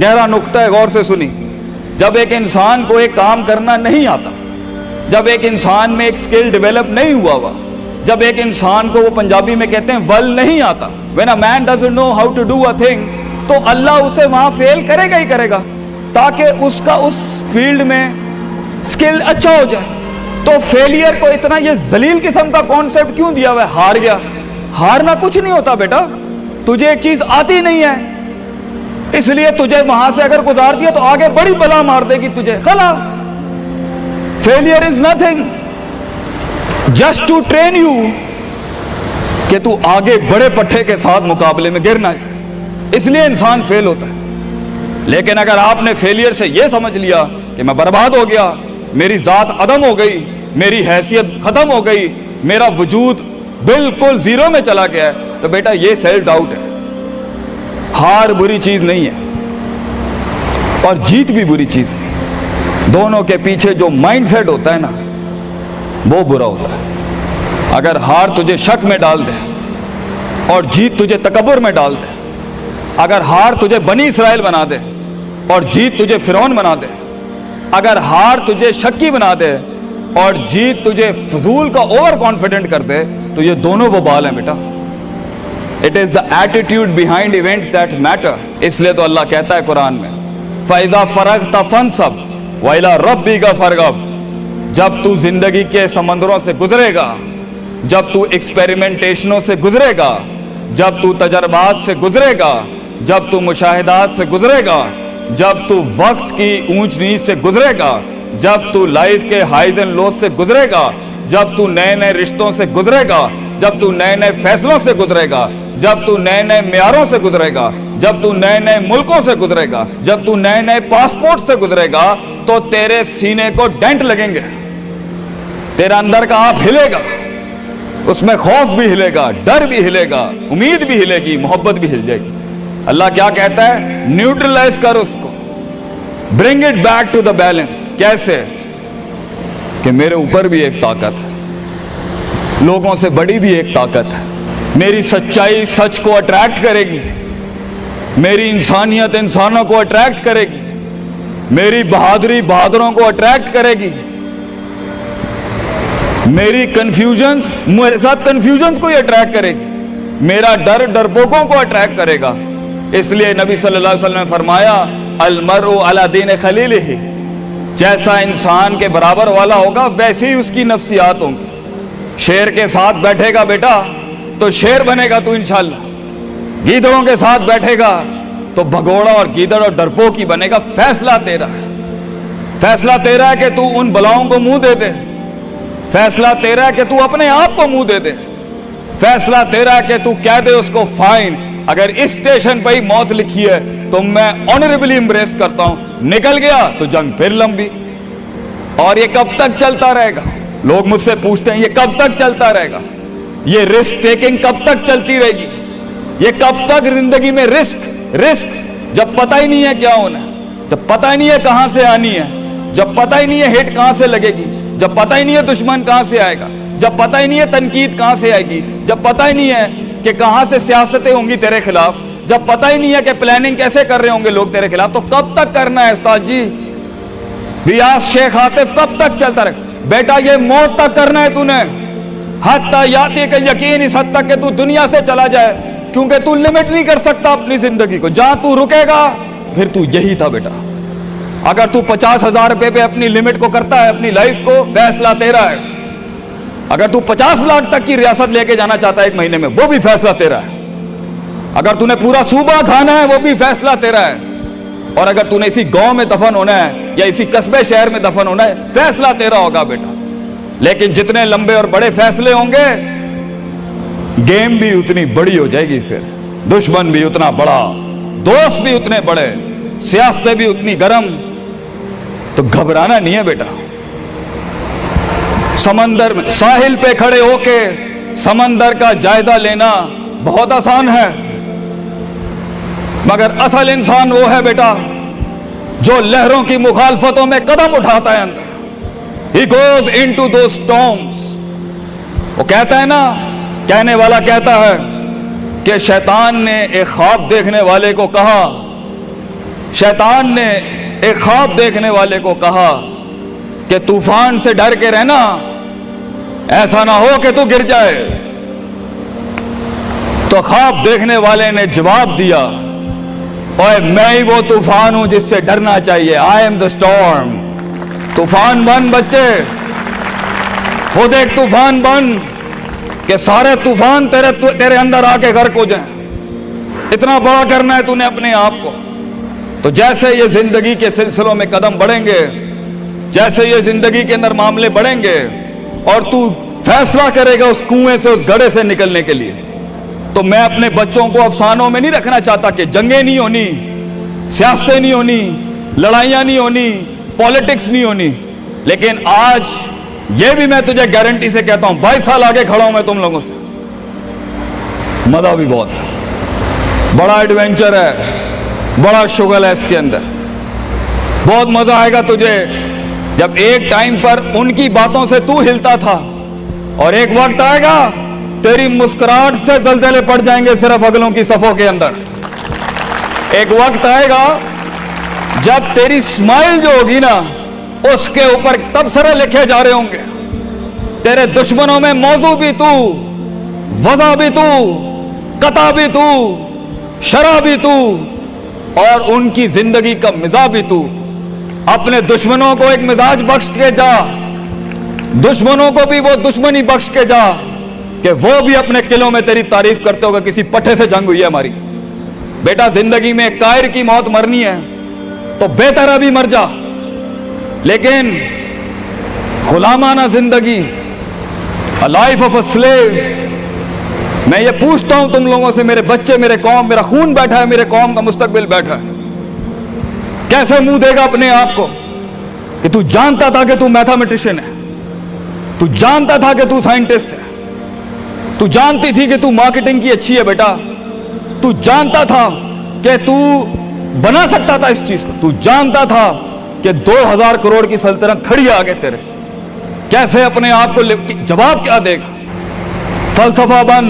گہرا نقطہ ہے، غور سے سنی۔ جب ایک انسان کو ایک کام کرنا نہیں آتا، جب ایک انسان میں ایک سکل ڈیولپ نہیں ہوا، جب ایک انسان کو وہ پنجابی میں کہتے ہیں ول نہیں آتا، when a man doesn't know how to do a thing، تو اللہ اسے وہاں فیل کرے گا ہی کرے گا تاکہ اس کا اس فیلڈ میں سکل اچھا ہو جائے۔ تو فیلئر کو اتنا یہ ذلیل قسم کا کانسیپٹ کیوں دیا ہوا ہے؟ ہار گیا، ہارنا کچھ نہیں ہوتا بیٹا، تجھے ایک چیز آتی نہیں ہے اس لیے تجھے وہاں سے اگر گزار دیا تو آگے بڑی بلا مار دے گی تجھے، خلاص۔ Failure is nothing just to train you کہ تو آگے بڑے پٹھے کے ساتھ مقابلے میں گر نہ جائے، اس لیے انسان فیل ہوتا ہے۔ لیکن اگر آپ نے فیلئر سے یہ سمجھ لیا کہ میں برباد ہو گیا، میری ذات عدم ہو گئی، میری حیثیت ختم ہو گئی، میرا وجود بالکل زیرو میں چلا گیا ہے، تو بیٹا یہ سیلف ڈاؤٹ ہے۔ ہار بری چیز نہیں ہے اور جیت بھی بری چیز نہیں، دونوں کے پیچھے جو مائنڈ سیٹ ہوتا ہے نا وہ برا ہوتا ہے۔ اگر ہار تجھے شک میں ڈال دے اور جیت تجھے تکبر میں ڈال دے، اگر ہار تجھے بنی اسرائیل بنا دے اور جیت تجھے فرعون بنا دے، اگر ہار تجھے شکی بنا دے اور جیت تجھے فضول کا اوور کانفیڈنٹ کر دے، تو یہ دونوں وبال ہیں بیٹا۔ It is the attitude behind events that matter۔ اس لیے تو اللہ کہتا ہے قرآن میں فَإِذَا فَرَغْتَ فَانْصَبْ وَإِلَىٰ رَبِّكَ فَارْغَب۔ جب تو زندگی کے سمندروں سے گزرے گا، جب تو ایکسپیریمنٹیشنوں سے گزرے گا، جب تو تجربات سے گزرے گا، جب تو مشاہدات سے گزرے گا، جب تو وقت کی اونچ نیچ سے گزرے گا، جب تو لائف کے ہائیز اینڈ لوز سے گزرے گا، جب تو نئے نئے رشتوں سے گزرے گا، جب تو نئے نئے فیصلوں سے گزرے گا، جب تو نئے نئے معیاروں سے گزرے گا، جب تو نئے نئے ملکوں سے گزرے گا، جب تو نئے نئے پاسپورٹ سے گزرے گا، تو تیرے سینے کو ڈینٹ لگیں گے، تیرا اندر کا آپ ہلے گا، اس میں خوف بھی ہلے گا، ڈر بھی ہلے گا، امید بھی ہلے گی، محبت بھی ہل جائے گی۔ اللہ کیا کہتا ہے؟ نیوٹرلائز کر اس کو، bring it back to the balance. کیسے؟ کہ میرے اوپر بھی ایک طاقت ہے، لوگوں سے بڑی بھی ایک طاقت ہے، میری سچائی سچ کو اٹریکٹ کرے گی، میری انسانیت انسانوں کو اٹریکٹ کرے گی، میری بہادری بہادروں کو اٹریکٹ کرے گی، میری کنفیوژنز میرے ساتھ کنفیوژنز کو ہی اٹریکٹ کرے گی، میرا ڈر ڈرپوکوں کو اٹریکٹ کرے گا۔ اس لیے نبی صلی اللہ علیہ وسلم نے فرمایا المرء علی دین خلیلہ، جیسا انسان کے برابر والا ہوگا ویسے ہی اس کی نفسیات ہوں گی۔ شیر کے ساتھ بیٹھے گا بیٹا تو شیر بنے گا تو انشاءاللہ، گیدڑوں کے ساتھ بیٹھے گا تو بھگوڑا اور گیدڑ اور ڈرپوک ہی بنے گا۔ فیصلہ تیرا ہے، فیصلہ تیرا ہے کہ تو ان بلاؤں کو منہ دے دے، فیصلہ تیرا ہے کہ تو اپنے آپ کو منہ دے دے، فیصلہ تیرا ہے کہ تو کہہ دے اس کو فائن، اگر اس اسٹیشن پہ ہی موت لکھی ہے تو میں آنریبلی امبریس کرتا ہوں، نکل گیا تو جنگ پھر لمبی۔ اور یہ کب تک چلتا رہے گا؟ لوگ مجھ سے پوچھتے ہیں یہ کب تک چلتا رہے گا؟ یہ رسک ٹیکنگ کب تک چلتی رہے گی؟ یہ کب تک زندگی میں رسک جب پتہ ہی نہیں ہے کیا ہونا ہے، جب پتہ ہی نہیں ہے کہاں سے آنی ہے، جب پتہ ہی نہیں ہے ہٹ کہاں سے لگے گی، جب پتہ ہی نہیں ہے دشمن کہاں سے آئے گا، جب پتہ ہی نہیں ہے تنقید کہاں سے آئے گی، جب پتہ ہی نہیں ہے کہ کہاں سے سیاستیں ہوں گی تیرے خلاف، جب پتہ ہی نہیں ہے کہ پلاننگ کیسے کر رہے ہوں گے لوگ تیرے خلاف، تو کب تک کرنا ہے استاد جی؟ ریاض شیخ عاطف کب تک چلتا رہے؟ بیٹا یہ موت تک کرنا ہے تو نے، حتی یاتی کہ یقین اس حد تک کہ تو دنیا سے چلا جائے، کیونکہ تو لمٹ نہیں کر سکتا اپنی زندگی کو، جہاں تو رکے گا پھر تو یہی تھا بیٹا۔ اگر تو 50,000 روپے پہ اپنی لمٹ کو کرتا ہے اپنی لائف کو، فیصلہ تیرا ہے۔ اگر تو 50 لاکھ تک کی ریاست لے کے جانا چاہتا ہے ایک مہینے میں، وہ بھی فیصلہ تیرا ہے۔ اگر تو نے پورا صوبہ کھانا ہے وہ بھی فیصلہ تیرا ہے۔ اور اگر تو نے اسی گاؤں میں دفن ہونا ہے یا اسی قصبے شہر میں دفن ہونا ہے، فیصلہ تیرا ہوگا بیٹا۔ لیکن جتنے لمبے اور بڑے فیصلے ہوں گے گیم بھی اتنی بڑی ہو جائے گی، پھر دشمن بھی اتنا بڑا، دوست بھی اتنے بڑے، سیاستیں بھی اتنی گرم۔ تو گھبرانا نہیں ہے بیٹا۔ سمندر میں ساحل پہ کھڑے ہو کے سمندر کا جائزہ لینا بہت آسان ہے، مگر اصل انسان وہ ہے بیٹا جو لہروں کی مخالفتوں میں قدم اٹھاتا ہے اندر۔ He goes into those storms۔ وہ کہتا ہے نا، کہنے والا کہتا ہے کہ شیطان نے ایک خواب دیکھنے والے کو کہا शैतान ने एक ख्वाब देखने वाले को कहा कि तूफान से डर के रहना, ऐसा ना हो कि तू गिर जाए। तो ख्वाब देखने वाले ने जवाब दिया, ओए मैं ही वो तूफान हूं जिससे डरना चाहिए। I am the storm. तूफान बन बच्चे, खुद एक तूफान बन कि सारे तूफान तेरे अंदर आके गर्क हो जाएं। इतना बड़ा करना है तूने अपने आप को। तो जैसे ये जिंदगी के सिलसिलों में कदम बढ़ेंगे, जैसे ये जिंदगी के अंदर मामले बढ़ेंगे और तू फैसला करेगा उस कुएं से, उस गड्ढे से निकलने के लिए, तो मैं अपने बच्चों को अफसानों में नहीं रखना चाहता कि जंगें नहीं होनी, सियासतें नहीं होनी, लड़ाइयां नहीं होनी, पॉलिटिक्स नहीं होनी। लेकिन आज ये भी मैं तुझे गारंटी से कहता हूं, 22 साल आगे खड़ा हूं मैं तुम लोगों से, मजा भी बहुत है, बड़ा एडवेंचर है, बड़ा शुगल है इसके अंदर। बहुत मजा आएगा तुझे जब एक टाइम पर उनकी बातों से तू हिलता था और एक वक्त आएगा तेरी मुस्कुराहट से जलजले पड़ जाएंगे सिर्फ अगलों की सफों के अंदर। एक वक्त आएगा जब तेरी स्माइल जो होगी ना, उसके ऊपर तबसरे लिखे जा रहे होंगे। तेरे दुश्मनों में मौजू भी तू, वजह भी तू, कता भी तू, शराब भी तू और उनकी जिंदगी का मिजाज भी तू। अपने दुश्मनों को एक मिजाज बख्श के जा, दुश्मनों को भी वो दुश्मनी बख्श के जा कि वो भी अपने किलों में तेरी तारीफ करते होगा किसी पट्टे से जंग हुई है हमारी। बेटा जिंदगी में कायर की मौत मरनी है तो बेहतर अभी मर जा, लेकिन गुलामाना जिंदगी, a life of a slave. मैं ये पूछता हूं तुम लोगों से, मेरे बच्चे, मेरे कौम, मेरा खून बैठा है, मेरे कौम का मुस्तकबिल बैठा है, कैसे मुंह देगा अपने आप को कि तू जानता था कि तू मैथमेटिशियन है, तू जानता था कि तू साइंटिस्ट है, तू जानती थी कि तू मार्केटिंग की अच्छी है बेटा, तू जानता था कि तू बना सकता था इस चीज को, तू जानता था कि 2000 करोड़ की सल्तनत खड़ी है आगे तेरे, कैसे अपने आप को जवाब क्या देगा? फलसफा बन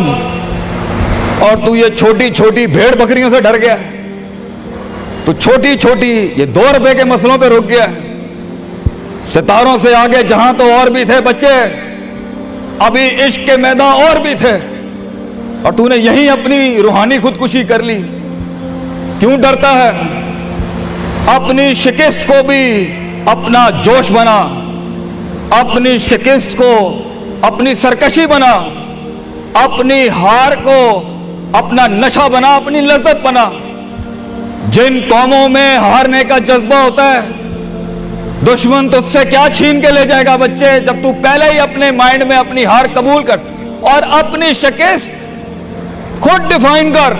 और तू ये छोटी छोटी भेड़ बकरियों से डर गया है, तू छोटी छोटी ये 2 रुपए के मसलों पे रुक गया है। सितारों से आगे जहां तो और भी थे बच्चे, अभी इश्क के मैदान और भी थे, और तूने यहीं अपनी रूहानी खुदकुशी कर ली। क्यों डरता है? अपनी शिकस्त को भी अपना जोश बना, अपनी शिकस्त को अपनी सरकशी बना, अपनी हार को अपना नशा बना, अपनी लज्जत बना। जिन कौमों में हारने का जज्बा होता है, दुश्मन तुझसे क्या छीन के ले जाएगा बच्चे, जब तू पहले ही अपने माइंड में अपनी हार कबूल कर और अपनी शिकस्त खुद डिफाइन कर।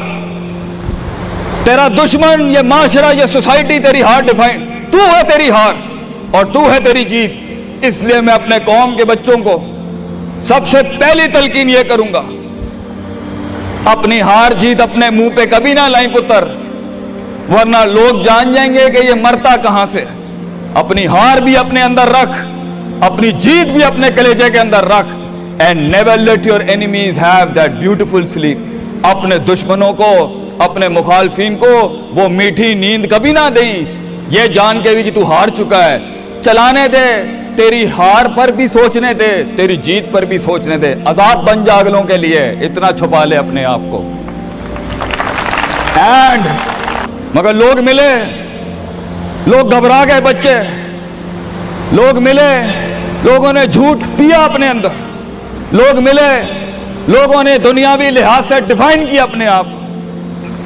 तेरा दुश्मन, ये माशरा, ये सोसाइटी तेरी हार डिफाइन, तू है तेरी हार और तू है तेरी जीत। इसलिए मैं अपने कौम के बच्चों को सबसे पहली तलकीन ये करूंगा, अपनी हार जीत अपने मुंह पे कभी ना लाई पुत्र, वरना लोग जान जाएंगे कि ये मरता कहां से। अपनी हार भी अपने अंदर रख, अपनी जीत भी अपने कलेजे के अंदर रख। And never let your enemies have that beautiful sleep. अपने दुश्मनों को, अपने मुखालफिन को वो मीठी नींद कभी ना दें, ये जान के भी कि तू हार चुका है। चलाने दे, तेरी हार पर भी सोचने दे, तेरी जीत पर भी सोचने दे। आजाद बन जा अगलों के लिए, इतना छुपा ले अपने आप को। एंड मगर लोग मिले, लोग घबरा गए बच्चे, लोग मिले, लोगों ने झूठ पिया अपने अंदर, लोग मिले, लोगों ने दुनियावी लिहाज से डिफाइन किया अपने आप।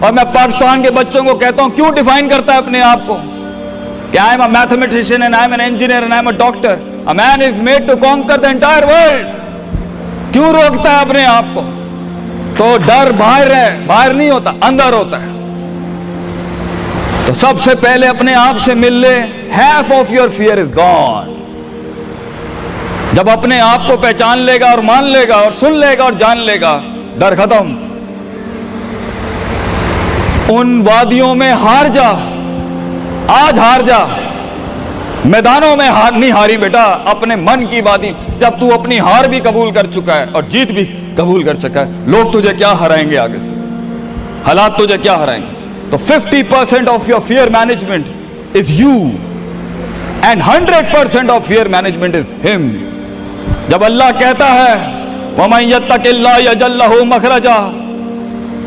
और मैं पाकिस्तान के बच्चों को कहता हूं, क्यों डिफाइन करता है अपने आप को कि I am a mathematician and I am an engineer and I am a doctor. A man is made to conquer the entire world. क्यों रोकता है अपने आप को? तो डर बाहर है, बाहर नहीं होता, अंदर होता है। तो सबसे पहले अपने आप से मिल ले, half of your fear is gone। जब अपने आप को पहचान लेगा और मान लेगा और सुन लेगा और जान लेगा, डर खत्म। उन वादियों में हार जा, आज हार जा, मैदानों में हार नहीं हारी बेटा, अपने मन की वादी। जब तू अपनी हार भी कबूल कर चुका है और जीत भी कबूल कर चुका है, लोग तुझे क्या हराएंगे आगे से? हालात तुझे क्या हराएंगे? तो 50% of your fear management is you and 100% of fear management is him. जब अल्लाह कहता है वमन यत्तकिल्लाह यजअल लहू मखरजा,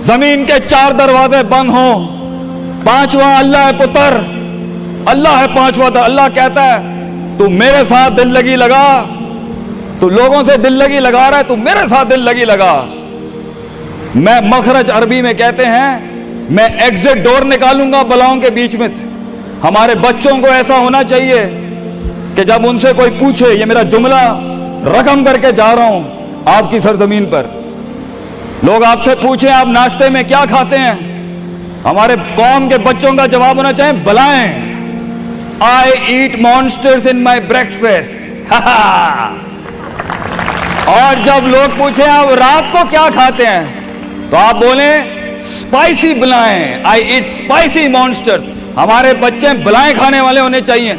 जमीन के 4 दरवाजे बंद हों, 5वां अल्लाह है पुत्र, अल्लाह है 5वां। अल्लाह कहता है तू मेरे साथ दिल लगी लगा, तू लोगों से दिल लगी लगा रहा है, तू मेरे साथ दिल लगी लगा। मैं मखरज अरबी में कहते हैं मैं एग्जिट डोर निकालूंगा बलाओं के बीच में से। हमारे बच्चों को ऐसा होना चाहिए कि जब उनसे कोई पूछे, ये मेरा जुमला रकम करके जा रहा हूं आपकी सरजमीन पर, लोग आपसे पूछें आप नाश्ते में क्या खाते हैं, हमारे कौम के बच्चों का जवाब होना चाहिए बलाएं, आई ईट मॉन्स्टर्स इन माई ब्रेकफास्ट। और जब लोग पूछे आप रात को क्या खाते हैं, तो आप बोले स्पाइसी बलाएं, आई ईट स्पाइसी मॉन्स्टर्स। हमारे बच्चे बलाएं खाने वाले होने चाहिए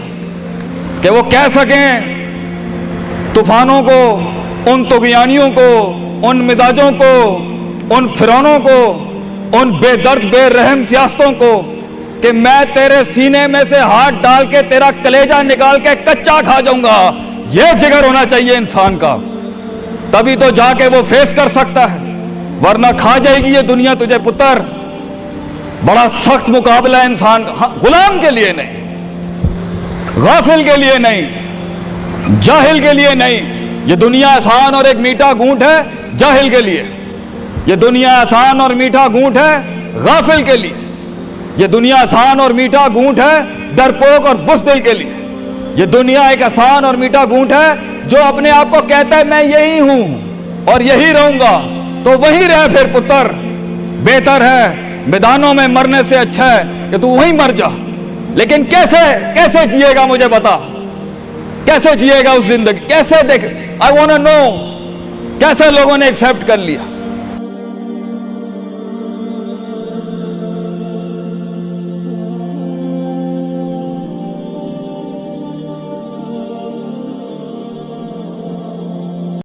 कि वो कह सकें तूफानों को, उन तुगयानियों को, उन मिजाजों को, उन फिरौनों को, उन बेदर्द बेरहम सियासतों को कि मैं तेरे सीने में से हाथ डाल के तेरा कलेजा निकाल के कच्चा खा जाऊंगा। यह जिगर होना चाहिए इंसान का, तभी तो जाके वो फेस कर सकता है, वरना खा जाएगी ये दुनिया तुझे पुत्र। बड़ा सख्त मुकाबला है इंसान का, गुलाम के लिए नहीं, गाफिल के लिए नहीं, जाहिल के लिए नहीं। ये दुनिया आसान और एक मीठा घूंट है जाहिल के लिए, ये दुनिया आसान और मीठा घूंट है गाफिल के लिए, ये दुनिया आसान और मीठा घूंट है डरपोक और बुज़दिल के लिए। ये दुनिया एक आसान और मीठा घूंट है जो अपने आप को कहता है मैं यही हूं और यही रहूंगा, तो वही रह फिर पुत्र। बेहतर है मैदानों में मरने से अच्छा है कि तू वहीं मर जा। लेकिन कैसे कैसे जिएगा मुझे बता, कैसे जिएगा उस जिंदगी, कैसे देख, आई वांट टू नो कैसे लोगों ने एक्सेप्ट कर लिया।